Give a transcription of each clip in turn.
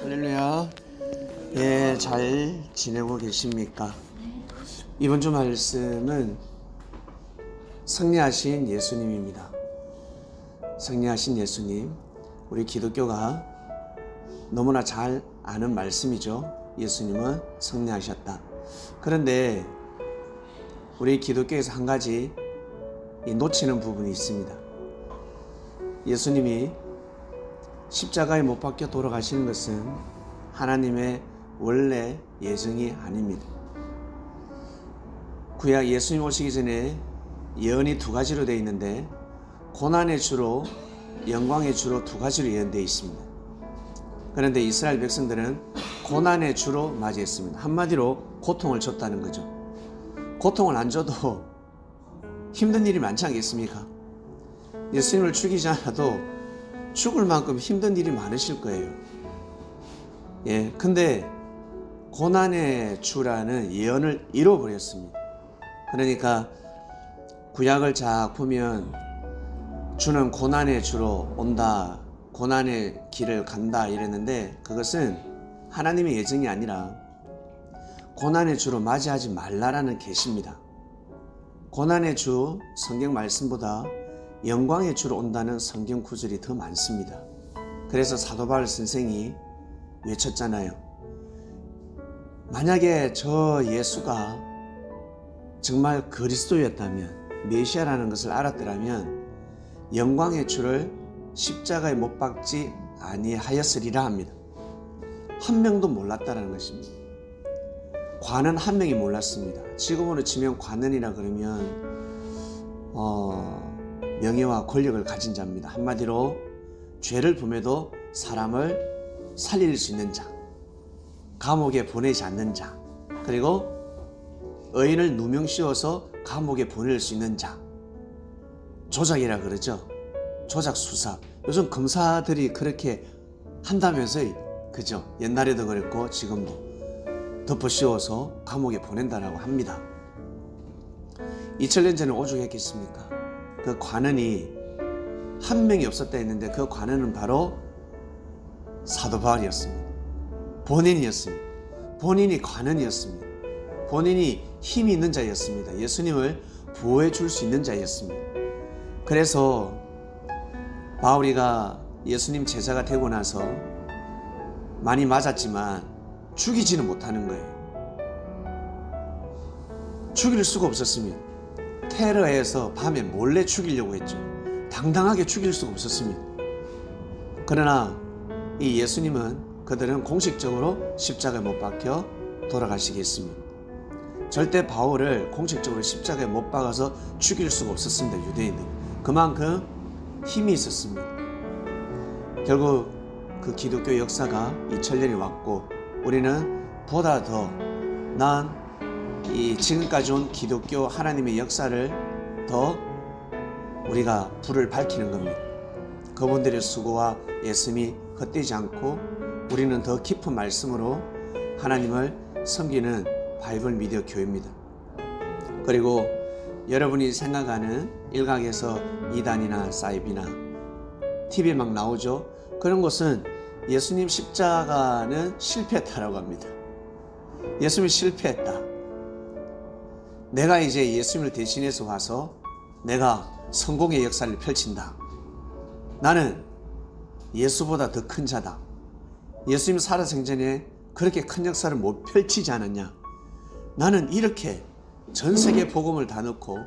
할렐루야. 예, 잘 지내고 계십니까? 이번 주 말씀은 승리하신 예수님입니다. 승리하신 예수님, 우리 기독교가 너무나 잘 아는 말씀이죠. 예수님은 승리하셨다. 그런데 우리 기독교에서 한 가지 놓치는 부분이 있습니다. 예수님이 십자가에 못 박혀 돌아가시는 것은 하나님의 원래 예정이 아닙니다. 구약 예수님 오시기 전에 예언이 두 가지로 되어 있는데 고난의 주로 영광의 주로 두 가지로 예언되어 있습니다. 그런데 이스라엘 백성들은 고난의 주로 맞이했습니다. 한마디로 고통을 줬다는 거죠. 고통을 안 줘도 힘든 일이 많지 않겠습니까? 예수님을 죽이지 않아도 죽을 만큼 힘든 일이 많으실 거예요. 예, 근데 고난의 주라는 예언을 잃어버렸습니다. 그러니까 구약을 쫙 보면 주는 고난의 주로 온다, 고난의 길을 간다 이랬는데 그것은 하나님의 예정이 아니라 고난의 주로 맞이하지 말라라는 계시입니다. 고난의 주 성경 말씀보다 영광의 주로 온다는 성경 구절이 더 많습니다. 그래서 사도 바울 선생이 외쳤잖아요. 만약에 저 예수가 정말 그리스도였다면, 메시아라는 것을 알았더라면 영광의 주를 십자가에 못 박지 아니하였으리라 합니다. 한 명도 몰랐다는 것입니다. 관은 한 명이 몰랐습니다. 지금으로 치면 관원이라 그러면 명예와 권력을 가진 자입니다. 한마디로 죄를 범해도 사람을 살릴 수 있는 자, 감옥에 보내지 않는 자, 그리고 의인을 누명 씌워서 감옥에 보낼 수 있는 자, 조작이라 그러죠. 조작 수사. 요즘 검사들이 그렇게 한다면서요. 그죠? 옛날에도 그랬고 지금도 덮어 씌워서 감옥에 보낸다라고 합니다. 2000년 전에 오죽했겠습니까? 그 관원이 한 명이 없었다 했는데 그 관원은 바로 사도 바울이었습니다. 본인이었습니다. 본인이 관원이었습니다. 본인이 힘이 있는 자였습니다. 예수님을 보호해 줄 수 있는 자였습니다. 그래서 바울이가 예수님 제자가 되고 나서 많이 맞았지만 죽이지는 못하는 거예요. 죽일 수가 없었습니다. 테러해서 밤에 몰래 죽이려고 했죠. 당당하게 죽일 수가 없었습니다. 그러나 이 예수님은 그들은 공식적으로 십자가에 못 박혀 돌아가시게 했습니다. 절대 바울을 공식적으로 십자가에 못 박아서 죽일 수가 없었습니다. 유대인들. 그만큼 힘이 있었습니다. 결국 그 기독교 역사가 2000년이 왔고 우리는 보다 더 나은 이 지금까지 온 기독교 하나님의 역사를 더 우리가 불을 밝히는 겁니다. 그분들의 수고와 애씀이 헛되지 않고 우리는 더 깊은 말씀으로 하나님을 섬기는 바이블 미디어 교회입니다. 그리고 여러분이 생각하는 일각에서 이단이나 사이비나 TV에 막 나오죠. 그런 것은 예수님 십자가는 실패했다라고 합니다. 예수님이 실패했다. 내가 이제 예수님을 대신해서 와서 내가 성공의 역사를 펼친다. 나는 예수보다 더 큰 자다. 예수님 살아생전에 그렇게 큰 역사를 못 펼치지 않았냐. 나는 이렇게 전 세계 복음을 다 넣고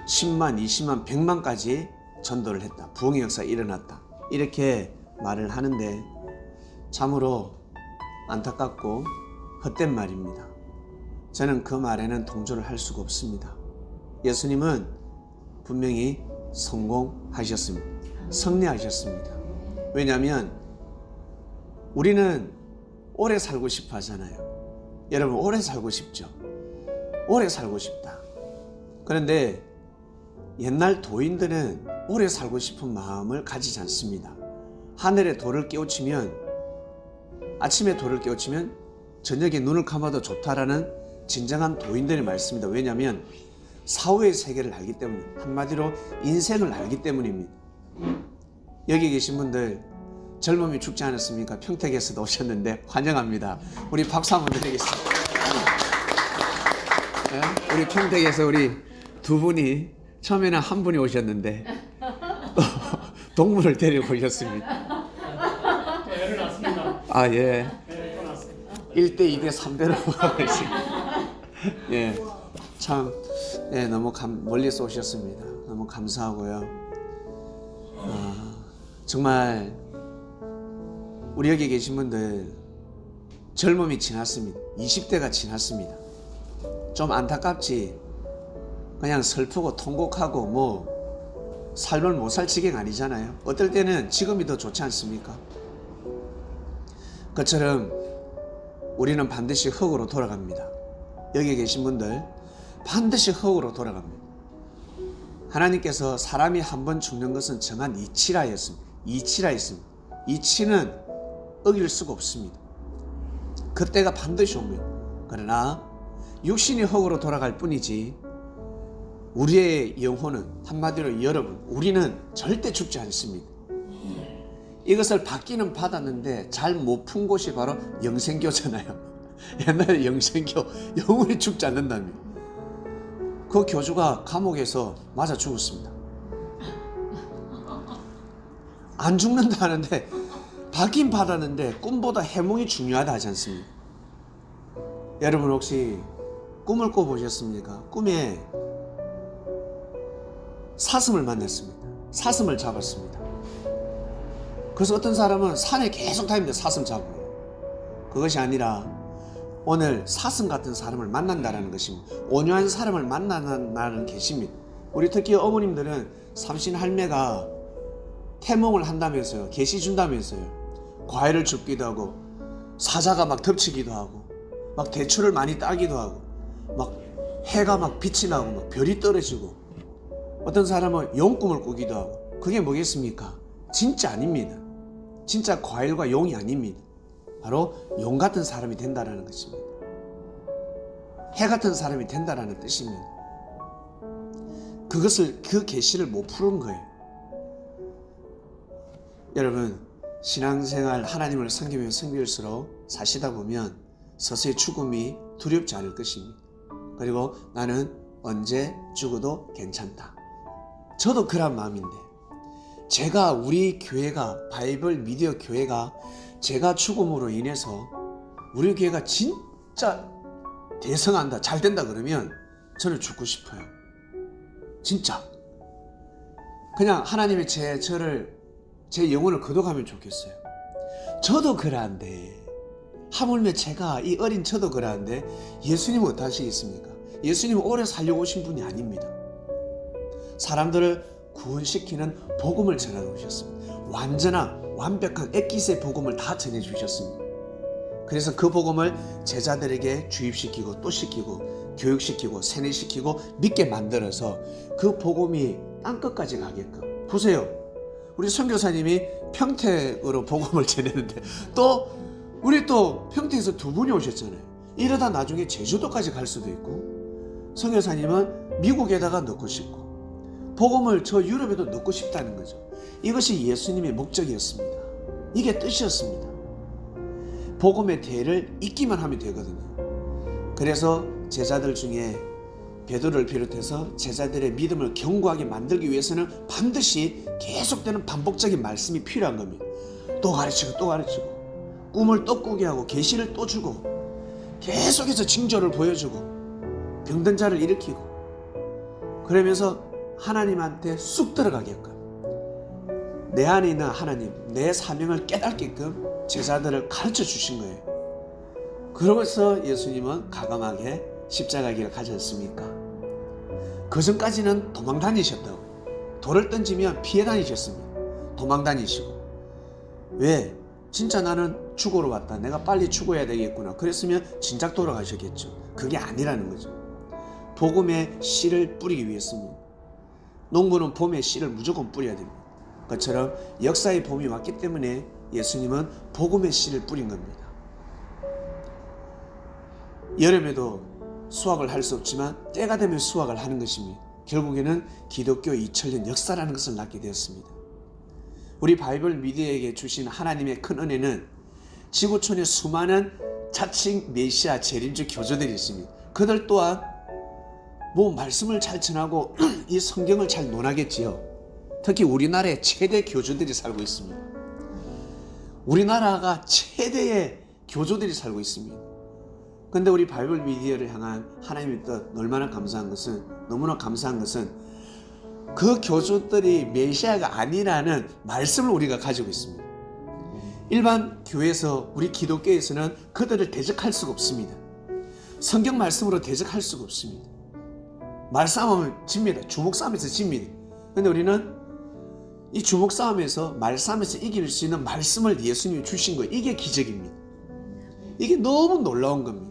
10만, 20만, 100만까지 전도를 했다. 부흥의 역사가 일어났다. 이렇게 말을 하는데 참으로 안타깝고 헛된 말입니다. 저는 그 말에는 동조를 할 수가 없습니다. 예수님은 분명히 성공하셨습니다. 승리하셨습니다. 왜냐하면 우리는 오래 살고 싶어 하잖아요. 여러분 오래 살고 싶죠? 오래 살고 싶다. 그런데 옛날 도인들은 오래 살고 싶은 마음을 가지지 않습니다. 하늘에 돌을 깨우치면 아침에 돌을 깨우치면 저녁에 눈을 감아도 좋다라는 진정한 도인들의 말씀입니다. 왜냐하면 사후의 세계를 알기 때문에, 한마디로 인생을 알기 때문입니다. 여기 계신 분들 젊음이 죽지 않았습니까? 평택에서도 오셨는데 환영합니다. 우리 박수 한번 드리겠습니다. 네? 우리 평택에서 우리 두 분이 처음에는 한 분이 오셨는데 동물을 데리고 오셨습니다. 애를 낳습니다. 아, 예. 네, 또 낳습니다. 1대 2대 3대로 하고 있습니다. 예. 참, 예, 너무 멀리서 오셨습니다. 너무 감사하고요. 정말 우리 여기 계신 분들 젊음이 지났습니다. 20대가 지났습니다. 좀 안타깝지. 그냥 슬프고 통곡하고 뭐 삶을 못 살 지경 아니잖아요. 어떨 때는 지금이 더 좋지 않습니까? 그처럼 우리는 반드시 흙으로 돌아갑니다. 여기 계신 분들 반드시 흙으로 돌아갑니다. 하나님께서 사람이 한 번 죽는 것은 정한 이치라였습니다. 이치라였습니다. 이치는 어길 수가 없습니다. 그때가 반드시 옵니다. 그러나 육신이 흙으로 돌아갈 뿐이지 우리의 영혼은, 한마디로 여러분, 우리는 절대 죽지 않습니다. 이것을 받기는 받았는데 잘 못 푼 곳이 바로 영생교잖아요. 옛날에 영생교, 영원히 죽지 않는다며. 그 교주가 감옥에서 맞아 죽었습니다. 안 죽는다 하는데 받긴 받았는데 꿈보다 해몽이 중요하다 하지 않습니까? 여러분 혹시 꿈을 꿔보셨습니까? 꿈에 사슴을 만났습니다. 사슴을 잡았습니다. 그래서 어떤 사람은 산에 계속 다닙니다. 사슴 잡으러. 그것이 아니라 오늘 사슴 같은 사람을 만난다는 것입니다. 온유한 사람을 만나는 계십니다. 우리 특히 어머님들은 삼신 할매가 태몽을 한다면서요. 계시 준다면서요. 과일을 줍기도 하고 사자가 막 덮치기도 하고 막 대추를 많이 따기도 하고 막 해가 막 빛이 나고 막 별이 떨어지고 어떤 사람은 용꿈을 꾸기도 하고. 그게 뭐겠습니까? 진짜 아닙니다. 진짜 과일과 용이 아닙니다. 바로 용 같은 사람이 된다는 것입니다. 해 같은 사람이 된다는 뜻입니다. 그 계시를 못 푸는 거예요. 여러분, 신앙생활 하나님을 섬기면 섬길수록 사시다 보면 서서히 죽음이 두렵지 않을 것입니다. 그리고 나는 언제 죽어도 괜찮다. 저도 그런 마음인데, 제가 우리 교회가, 바이블 미디어 교회가 제가 죽음으로 인해서 우리 교회가 진짜 대성한다, 잘 된다 그러면 저는 죽고 싶어요. 진짜. 그냥 하나님이 제 영혼을 거둬가면 좋겠어요. 저도 그러한데, 하물며 제가, 이 어린 저도 그러한데 예수님은 어떠시겠습니까? 예수님은 오래 살려고 오신 분이 아닙니다. 사람들을 구원시키는 복음을 전하러 오셨습니다. 완전한 완벽한 엑기스의 복음을 다 전해주셨습니다. 그래서 그 복음을 제자들에게 주입시키고 또 시키고 교육시키고 세뇌시키고 믿게 만들어서 그 복음이 땅끝까지 가게끔. 보세요. 우리 선교사님이 평택으로 복음을 전했는데 우리 또 평택에서 두 분이 오셨잖아요. 이러다 나중에 제주도까지 갈 수도 있고, 선교사님은 미국에다가 넣고 싶고 복음을 저 유럽에도 넣고 싶다는 거죠. 이것이 예수님의 목적이었습니다. 이게 뜻이었습니다. 복음의 대를 잇기만 하면 되거든요. 그래서 제자들 중에 베드로를 비롯해서 제자들의 믿음을 견고하게 만들기 위해서는 반드시 계속되는 반복적인 말씀이 필요한 겁니다. 또 가르치고 또 가르치고 꿈을 또 꾸게 하고 계시를 또 주고 계속해서 징조를 보여주고 병든 자를 일으키고 그러면서 하나님한테 쑥 들어가게끔, 내 안에 있는 하나님, 내 사명을 깨닫게끔 제자들을 가르쳐 주신 거예요. 그러면서 예수님은 과감하게 십자가 길을 가지 않습니까? 그 전까지는 도망 다니셨다고. 돌을 던지면 피해 다니셨습니다. 도망 다니시고. 왜? 진짜 나는 죽으러 왔다, 내가 빨리 죽어야 되겠구나, 그랬으면 진작 돌아가셨겠죠. 그게 아니라는 거죠. 복음의 씨를 뿌리기 위해서입니다. 농부는 봄에 씨를 무조건 뿌려야 됩니다. 그처럼 역사의 봄이 왔기 때문에 예수님은 복음의 씨를 뿌린 겁니다. 여름에도 수확을 할 수 없지만 때가 되면 수확을 하는 것입니다. 결국에는 기독교 2000년 역사라는 것을 낳게 되었습니다. 우리 바이블 미디어에게 주신 하나님의 큰 은혜는 지구촌에 수많은 자칭 메시아 재림주 교주들이 있습니다. 그들 또한 말씀을 잘 전하고 이 성경을 잘 논하겠지요. 특히 우리나라에 최대 교주들이 살고 있습니다. 우리나라가 최대의 교주들이 살고 있습니다. 그런데 우리 바이블 미디어를 향한 하나님의 뜻 너무나 감사한 것은 그 교주들이 메시아가 아니라는 말씀을 우리가 가지고 있습니다. 일반 교회에서 우리 기독교에서는 그들을 대적할 수가 없습니다. 성경 말씀으로 대적할 수가 없습니다. 말싸움은 집니다. 주먹싸움에서 집니다. 그런데 우리는 이 주먹싸움에서 말싸움에서 이길 수 있는 말씀을 예수님이 주신 거예요. 이게 기적입니다. 이게 너무 놀라운 겁니다.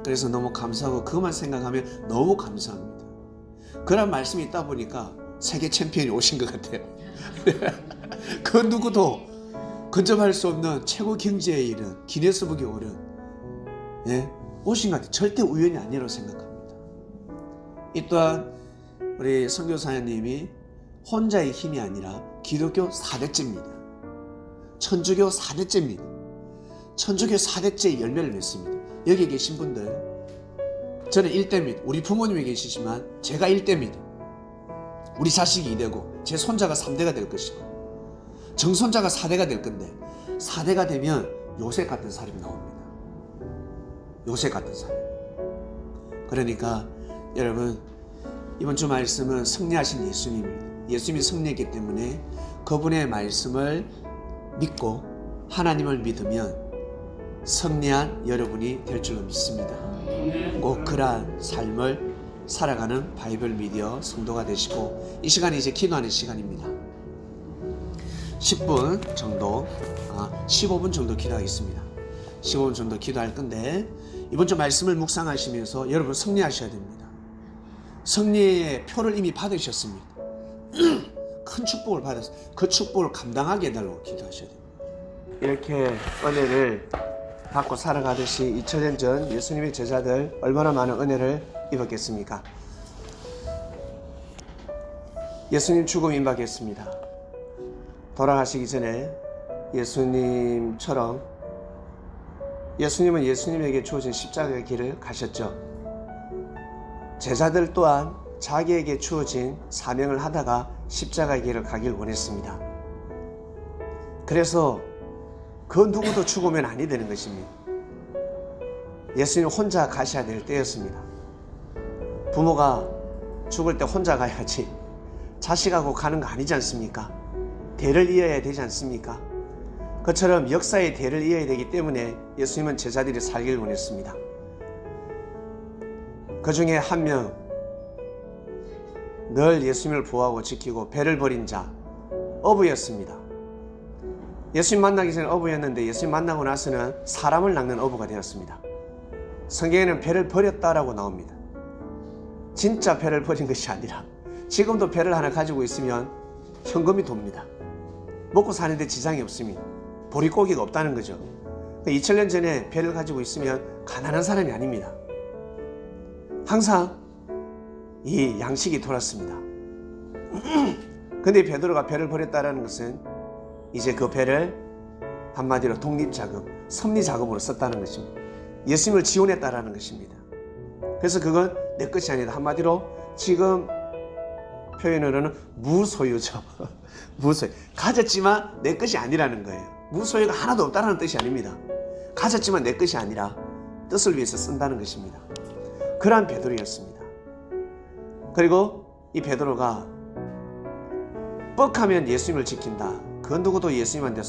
그래서 너무 감사하고 그것만 생각하면 너무 감사합니다. 그런 말씀이 있다 보니까 세계 챔피언이 오신 것 같아요. 그 누구도 근접할 수 없는 최고 경제에 이른 기네스북에 오른 오신 것 같아요. 절대 우연이 아니라고 생각합니다. 이 또한 우리 선교사님이 혼자의 힘이 아니라 기독교 4대째입니다. 천주교 4대째입니다. 천주교 4대째 열매를 맺습니다. 여기 계신 분들 저는 1대입니다. 우리 부모님이 계시지만 제가 1대입니다. 우리 자식이 2대고 제 손자가 3대가 될 것이고 정손자가 4대가 될 건데 4대가 되면 요셉 같은 사람이 나옵니다. 요셉 같은 사람. 그러니까 여러분 이번 주 말씀은 승리하신 예수님입니다. 예수님이 승리했기 때문에 그분의 말씀을 믿고 하나님을 믿으면 승리한 여러분이 될 줄로 믿습니다. 꼭 그러한 삶을 살아가는 바이블 미디어 성도가 되시고 이 시간이 이제 기도하는 시간입니다. 10분 정도 15분 정도 기도하겠습니다. 15분 정도 기도할 건데 이번 주 말씀을 묵상하시면서 여러분 승리하셔야 됩니다. 승리의 표를 이미 받으셨습니다. 큰 축복을 받았어요. 그 축복을 감당하게 해달라고 기도하셔야 됩니다. 이렇게 은혜를 받고 살아가듯이 2000년 전 예수님의 제자들 얼마나 많은 은혜를 입었겠습니까? 예수님 죽음 임박했습니다. 돌아가시기 전에 예수님처럼 예수님은 예수님에게 주어진 십자가의 길을 가셨죠. 제자들 또한 자기에게 주어진 사명을 하다가 십자가의 길을 가길 원했습니다. 그래서 그 누구도 죽으면 아니 되는 것입니다. 예수님 혼자 가셔야 될 때였습니다. 부모가 죽을 때 혼자 가야지 자식하고 가는 거 아니지 않습니까? 대를 이어야 되지 않습니까? 그처럼 역사의 대를 이어야 되기 때문에 예수님은 제자들이 살길 원했습니다. 그 중에 한 명, 늘 예수님을 보호하고 지키고 배를 버린 자, 어부였습니다. 예수님 만나기 전에 어부였는데 예수님 만나고 나서는 사람을 낚는 어부가 되었습니다. 성경에는 배를 버렸다라고 나옵니다. 진짜 배를 버린 것이 아니라 지금도 배를 하나 가지고 있으면 현금이 돕니다. 먹고 사는데 지장이 없습니다. 보릿고기가 없다는 거죠. 2000년 전에 배를 가지고 있으면 가난한 사람이 아닙니다. 항상 이 양식이 돌았습니다. 근데 베드로가 배를 버렸다는 것은 이제 그 배를 한마디로 독립자금, 섭리자금으로 썼다는 것입니다. 예수님을 지원했다는 것입니다. 그래서 그건 내 것이 아니다. 한마디로 지금 표현으로는 무소유죠. 무소유. 가졌지만 내 것이 아니라는 거예요. 무소유가 하나도 없다는 뜻이 아닙니다. 가졌지만 내 것이 아니라 뜻을 위해서 쓴다는 것입니다. 그러한 베드로였습니다. 그리고 이 베드로가 뻑하면 예수님을 지킨다. 그 누구도 예수님한테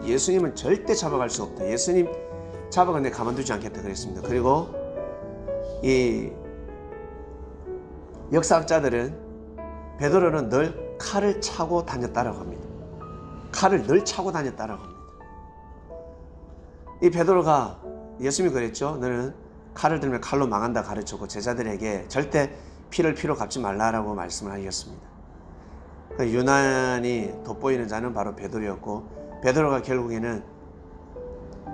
예수님은 절대 잡아갈 수 없다. 예수님 잡아가 내 가만두지 않겠다 그랬습니다. 그리고 이 역사학자들은 베드로는 늘 칼을 차고 다녔다라고 합니다. 칼을 늘 차고 다녔다라고 합니다. 이 베드로가 예수님이 그랬죠. 너는 칼을 들면 칼로 망한다 가르쳤고 제자들에게 절대 피를 피로 갚지 말라라고 말씀을 하셨습니다. 유난히 돋보이는 자는 바로 베드로였고 베드로가 결국에는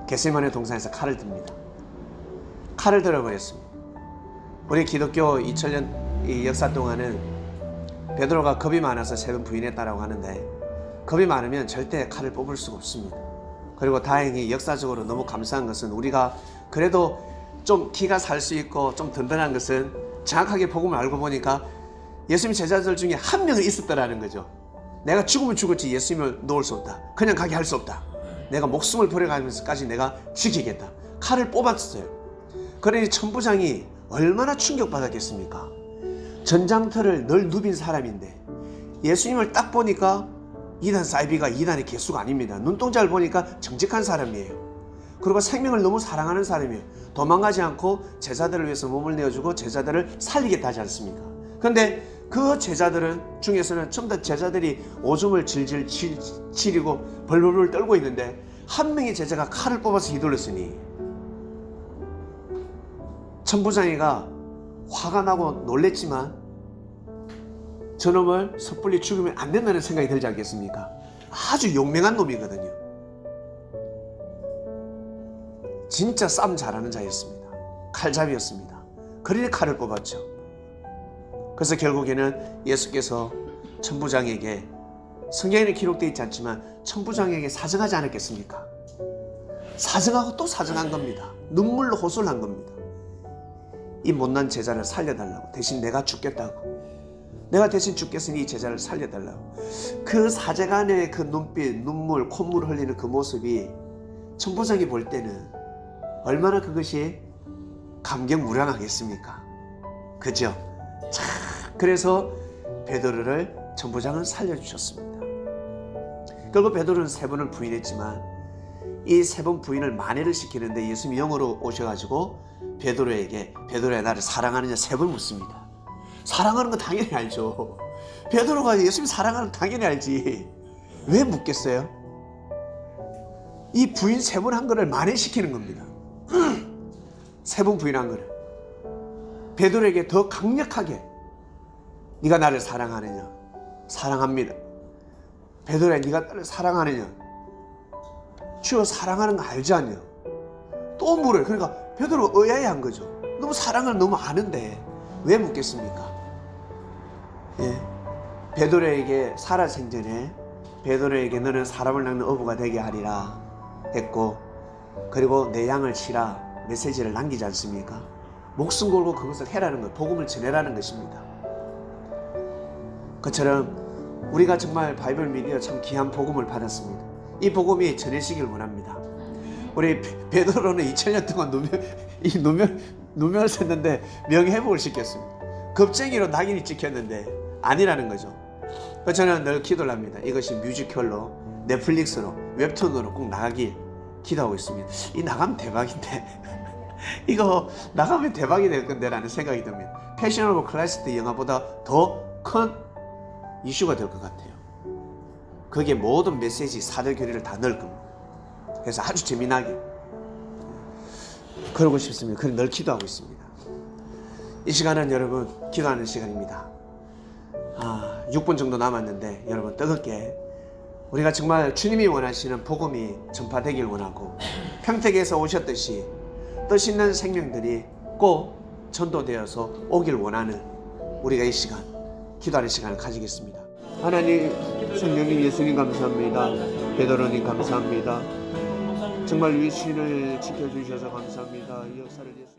겟세마네 동산에서 칼을 듭니다. 칼을 들어버렸습니다. 우리 기독교 2000년 이 역사 동안은 베드로가 겁이 많아서 세 번 부인했다라고 하는데 겁이 많으면 절대 칼을 뽑을 수가 없습니다. 그리고 다행히 역사적으로 너무 감사한 것은 우리가 그래도 좀 기가 살 수 있고 좀 든든한 것은 정확하게 복음을 알고 보니까 예수님 제자들 중에 한 명은 있었다라는 거죠. 내가 죽으면 죽을지 예수님을 놓을 수 없다. 그냥 가게 할 수 없다. 내가 목숨을 버려가면서까지 내가 지키겠다. 칼을 뽑았어요. 그러니 천부장이 얼마나 충격받았겠습니까? 전장터를 늘 누빈 사람인데 예수님을 딱 보니까 이단 사이비가 이단의 개수가 아닙니다. 눈동자를 보니까 정직한 사람이에요. 그리고 생명을 너무 사랑하는 사람이에요. 도망가지 않고 제자들을 위해서 몸을 내어주고 제자들을 살리겠다 하지 않습니까? 그런데 그 제자들은 중에서는 전부 다 제자들이 오줌을 질질 치리고 벌벌벌 떨고 있는데 한 명의 제자가 칼을 뽑아서 휘둘렀으니 천부장이가 화가 나고 놀랬지만 저놈을 섣불리 죽이면 안 된다는 생각이 들지 않겠습니까? 아주 용맹한 놈이거든요. 진짜 싸움 잘하는 자였습니다. 칼잡이였습니다. 그러니 칼을 뽑았죠. 그래서 결국에는 예수께서 천부장에게, 성경에는 기록되어 있지 않지만 천부장에게 사정하지 않았겠습니까? 사정하고 또 사정한 겁니다. 눈물로 호소를 한 겁니다. 이 못난 제자를 살려달라고. 대신 내가 죽겠다고. 내가 대신 죽겠으니 이 제자를 살려달라고. 그 사제간의 그 눈빛, 눈물, 콧물 흘리는 그 모습이 천부장이 볼 때는 얼마나 그것이 감격무량하겠습니까? 그죠? 자, 그래서 베드로를 천부장은 살려주셨습니다. 결국 베드로는 3번을 부인했지만 이 3번 부인을 만회를 시키는데 예수님이 영으로 오셔가지고 베드로야 나를 사랑하느냐 3번 묻습니다. 사랑하는 건 당연히 알죠. 베드로가 예수님 사랑하는 건 당연히 알지. 왜 묻겠어요? 이 부인 3번 한 거를 만회시키는 겁니다. 3번 부인한 거를 베드로에게 더 강력하게 네가 나를 사랑하느냐? 사랑합니다. 베드로야 네가 나를 사랑하느냐? 주여 사랑하는 거 알지 않냐? 또 물어요. 그러니까 베드로가 의아해한 거죠. 너무 사랑을 너무 아는데 왜 묻겠습니까? 예. 베드로에게 살아생전에 베드로에게 너는 사람을 낳는 어부가 되게 하리라 했고, 그리고 내 양을 치라 메시지를 남기지 않습니까? 목숨 걸고 그것을 해라는 것, 복음을 전해라는 것입니다. 그처럼 우리가 정말 바이블 미디어 참 귀한 복음을 받았습니다. 이 복음이 전해지길 원합니다. 우리 베드로는 2000년 동안 누명을 썼는데 명예회복을 시켰습니다. 겁쟁이로 낙인이 찍혔는데 아니라는 거죠. 저는 늘 기도를 합니다. 이것이 뮤지컬로, 넷플릭스로, 웹툰으로 꼭 나가길 기도하고 있습니다. 이 나가면 대박인데 이거 나가면 대박이 될 건데 라는 생각이 듭니다. 패션 오브 클래시트 영화보다 더 큰 이슈가 될 것 같아요. 거기에 모든 메시지, 사도 교리를 다 넣을 겁니다. 그래서 아주 재미나게 그러고 싶습니다. 그래서 늘 기도하고 있습니다. 이 시간은 여러분 기도하는 시간입니다. 6분 정도 남았는데 여러분 뜨겁게 우리가 정말 주님이 원하시는 복음이 전파되길 원하고 평택에서 오셨듯이 뜻있는 생명들이 꼭 전도되어서 오길 원하는 우리가 이 시간 기도하는 시간을 가지겠습니다. 하나님, 성령님, 예수님 감사합니다. 베드로님 감사합니다. 정말 위신을 지켜주셔서 감사합니다. 이 역사를 예수